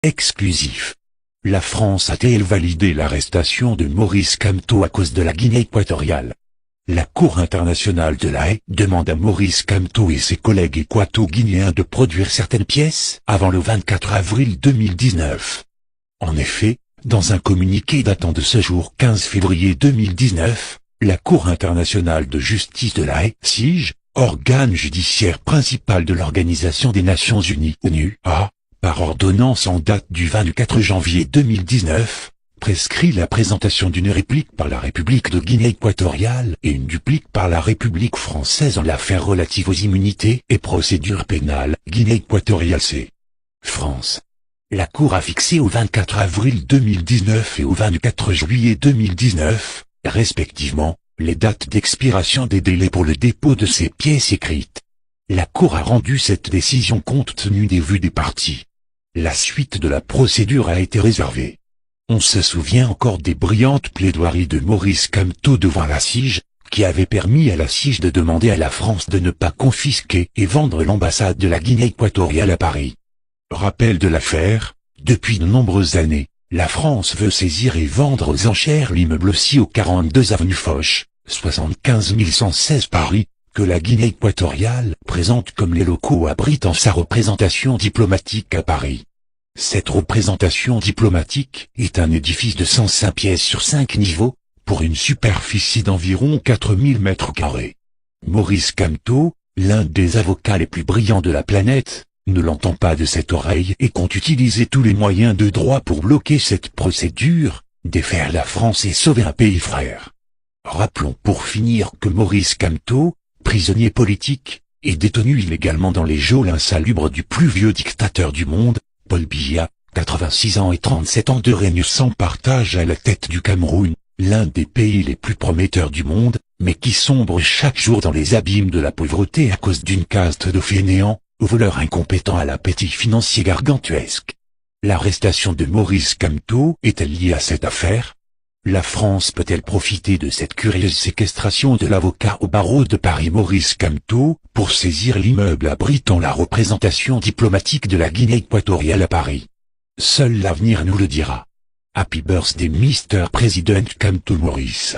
Exclusif. La France a-t-elle validé l'arrestation de Maurice Kamto à cause de la Guinée équatoriale? La Cour internationale de La Haye demande à Maurice Kamto et ses collègues équato-guinéens de produire certaines pièces avant le 24 avril 2019. En effet, dans un communiqué datant de ce jour 15 février 2019, la Cour internationale de justice de La Haye, CIJ, organe judiciaire principal de l'Organisation des Nations Unies, ONU, par ordonnance en date du 24 janvier 2019, prescrit la présentation d'une réplique par la République de Guinée équatoriale et une duplique par la République française en l'affaire relative aux immunités et procédures pénales, Guinée équatoriale C. France. La Cour a fixé au 24 avril 2019 et au 24 juillet 2019, respectivement, les dates d'expiration des délais pour le dépôt de ces pièces écrites. La Cour a rendu cette décision compte tenu des vues des parties. La suite de la procédure a été réservée. On se souvient encore des brillantes plaidoiries de Maurice Kamto devant la CIJ, qui avait permis à la CIJ de demander à la France de ne pas confisquer et vendre l'ambassade de la Guinée équatoriale à Paris. Rappel de l'affaire, depuis de nombreuses années, la France veut saisir et vendre aux enchères l'immeuble aussi au 42 avenue Foch, 75 116 Paris, que la Guinée équatoriale présente comme les locaux abritant sa représentation diplomatique à Paris. Cette représentation diplomatique est un édifice de 105 pièces sur 5 niveaux, pour une superficie d'environ 4000 mètres carrés. Maurice Kamto, l'un des avocats les plus brillants de la planète, ne l'entend pas de cette oreille et compte utiliser tous les moyens de droit pour bloquer cette procédure, défaire la France et sauver un pays frère. Rappelons pour finir que Maurice Kamto, prisonnier politique, est détenu illégalement dans les geôles insalubres du plus vieux dictateur du monde, Paul Biya, 86 ans et 37 ans de règne sans partage à la tête du Cameroun, l'un des pays les plus prometteurs du monde, mais qui sombre chaque jour dans les abîmes de la pauvreté à cause d'une caste de fainéants, voleurs incompétents à l'appétit financier gargantuesque. L'arrestation de Maurice Kamto est-elle liée à cette affaire? La France peut-elle profiter de cette curieuse séquestration de l'avocat au barreau de Paris Maurice Kamto, pour saisir l'immeuble abritant la représentation diplomatique de la Guinée équatoriale à Paris? Seul l'avenir nous le dira. Happy birthday Mr. President Kamto Maurice.